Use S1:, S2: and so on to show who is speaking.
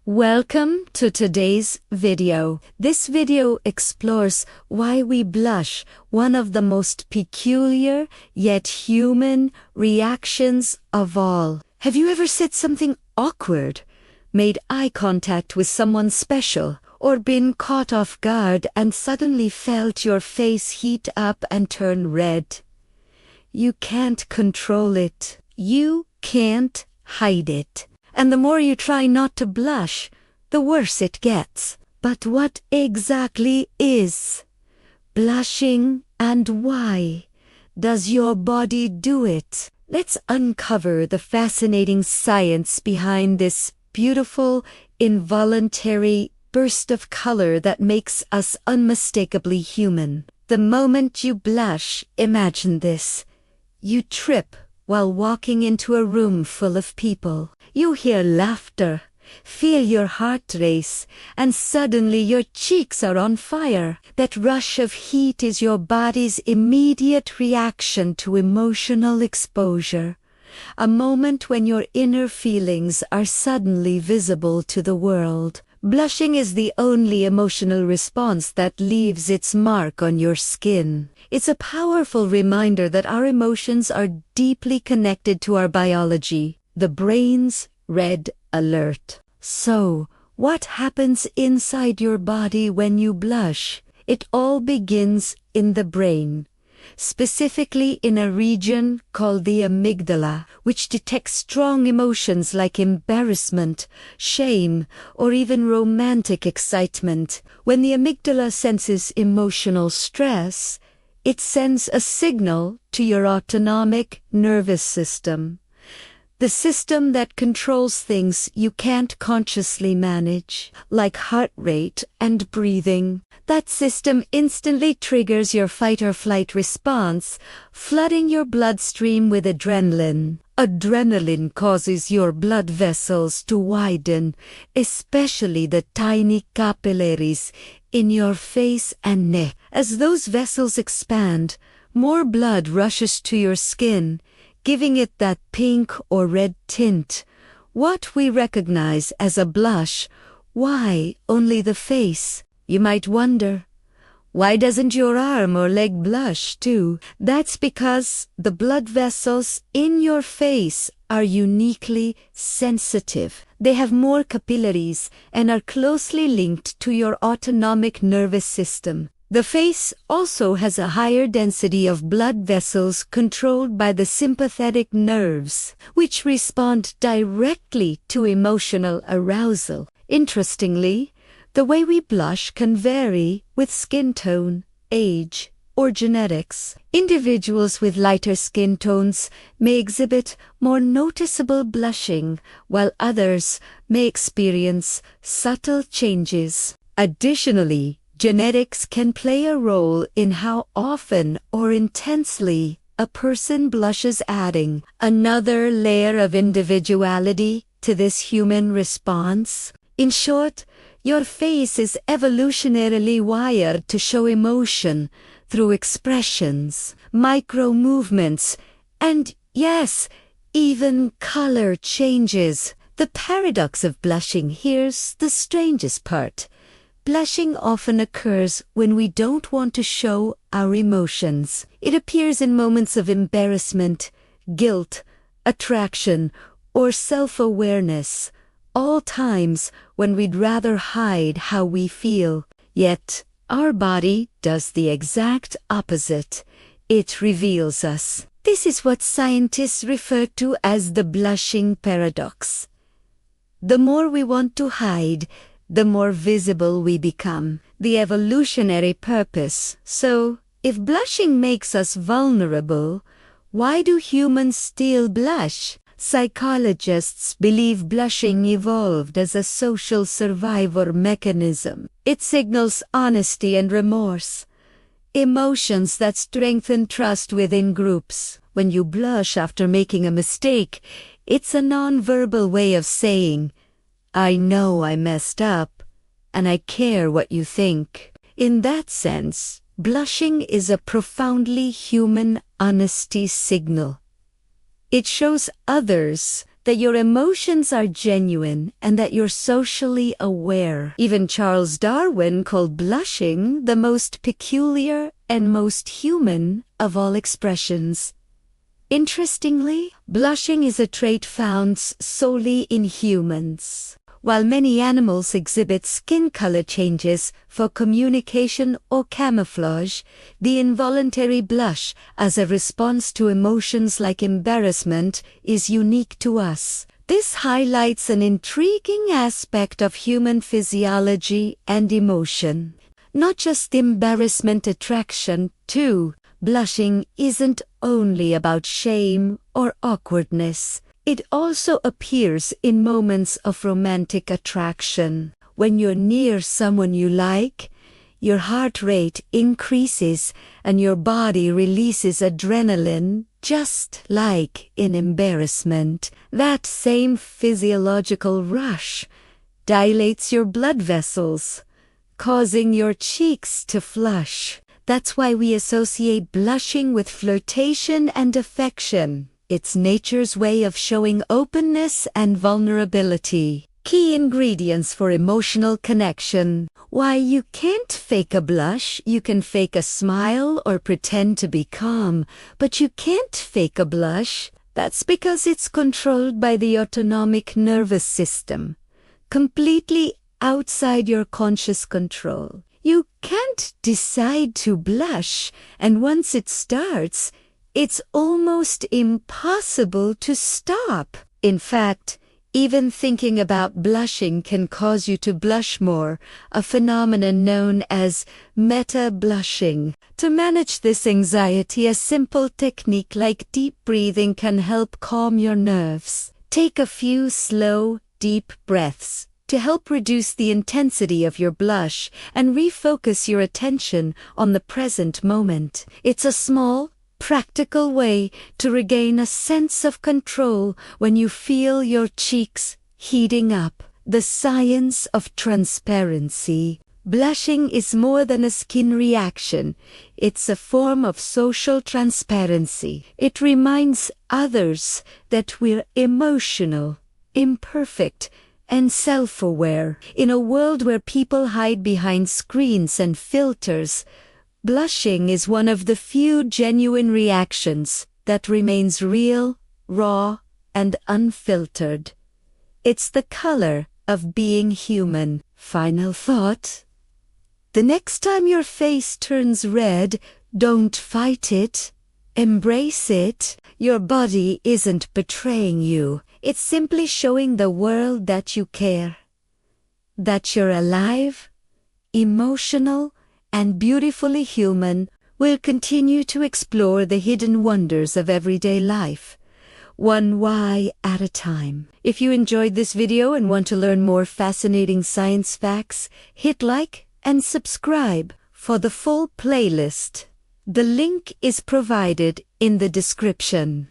S1: Welcome to today's video. This video explores why we blush, one of the most peculiar yet human reactions of all. Have you ever said something awkward, made eye contact with someone special, or been caught off guard and suddenly felt your face heat up and turn red? You can't control it. You can't hide it. And the more you try not to blush, the worse it gets. But what exactly is blushing, and why does your body do it? Let's uncover the fascinating science behind this beautiful, involuntary burst of color that makes us unmistakably human. The moment you blush, imagine this. You trip while walking into a room full of people. You hear laughter, feel your heart race, and suddenly your cheeks are on fire. That rush of heat is your body's immediate reaction to emotional exposure. A moment when your inner feelings are suddenly visible to the world. Blushing is the only emotional response that leaves its mark on your skin. It's a powerful reminder that our emotions are deeply connected to our biology, the brain's red alert. So, what happens inside your body when you blush? It all begins in the brain, specifically in a region called the amygdala, which detects strong emotions like embarrassment, shame, or even romantic excitement. When the amygdala senses emotional stress, it sends a signal to your autonomic nervous system, the system that controls things you can't consciously manage, like heart rate and breathing. That system instantly triggers your fight-or-flight response, flooding your bloodstream with adrenaline. Adrenaline causes your blood vessels to widen, especially the tiny capillaries in your face and neck. As those vessels expand, more blood rushes to your skin, giving it that pink or red tint. What we recognize as a blush, why only the face? You might wonder, why doesn't your arm or leg blush too? That's because the blood vessels in your face are uniquely sensitive. They have more capillaries and are closely linked to your autonomic nervous system. The face also has a higher density of blood vessels controlled by the sympathetic nerves, which respond directly to emotional arousal. Interestingly, the way we blush can vary with skin tone, age, or genetics. Individuals with lighter skin tones may exhibit more noticeable blushing, while others may experience subtle changes. Additionally, genetics can play a role in how often or intensely a person blushes, adding another layer of individuality to this human response. In short, your face is evolutionarily wired to show emotion through expressions, micro-movements, and, yes, even color changes. The paradox of blushing, here's the strangest part. Blushing often occurs when we don't want to show our emotions. It appears in moments of embarrassment, guilt, attraction, or self-awareness, all times when we'd rather hide how we feel. Yet, our body does the exact opposite. It reveals us. This is what scientists refer to as the blushing paradox. The more we want to hide, the more visible we become. The evolutionary purpose. So, if blushing makes us vulnerable, why do humans still blush? Psychologists believe blushing evolved as a social survival mechanism. It signals honesty and remorse, emotions that strengthen trust within groups. When you blush after making a mistake, it's a non-verbal way of saying, I know I messed up, and I care what you think. In that sense, blushing is a profoundly human honesty signal. It shows others that your emotions are genuine and that you're socially aware. Even Charles Darwin called blushing the most peculiar and most human of all expressions. Interestingly, blushing is a trait found solely in humans. While many animals exhibit skin color changes for communication or camouflage, the involuntary blush as a response to emotions like embarrassment is unique to us. This highlights an intriguing aspect of human physiology and emotion. Not just embarrassment attraction, too. Blushing isn't only about shame or awkwardness. It also appears in moments of romantic attraction. When you're near someone you like, your heart rate increases and your body releases adrenaline, just like in embarrassment. That same physiological rush dilates your blood vessels, causing your cheeks to flush. That's why we associate blushing with flirtation and affection. It's nature's way of showing openness and vulnerability. Key ingredients for emotional connection. Why you can't fake a blush, you can fake a smile or pretend to be calm, but you can't fake a blush. That's because it's controlled by the autonomic nervous system, completely outside your conscious control. You can't decide to blush, and once it starts, it's almost impossible to stop. In fact, even thinking about blushing can cause you to blush more, a phenomenon known as meta-blushing. To manage this anxiety, a simple technique like deep breathing can help calm your nerves. Take a few slow, deep breaths to help reduce the intensity of your blush and refocus your attention on the present moment. It's a small, practical way to regain a sense of control when you feel your cheeks heating up. The science of transparency. Blushing is more than a skin reaction. It's a form of social transparency. It reminds others that we're emotional, imperfect, and self-aware. In a world where people hide behind screens and filters, blushing is one of the few genuine reactions that remains real, raw, and unfiltered. It's the color of being human. Final thought. The next time your face turns red, don't fight it. Embrace it. Your body isn't betraying you. It's simply showing the world that you care. That you're alive, emotional, and beautifully human. We'll continue to explore the hidden wonders of everyday life, one why at a time. If you enjoyed this video and want to learn more fascinating science facts, hit like and subscribe for the full playlist. The link is provided in the description.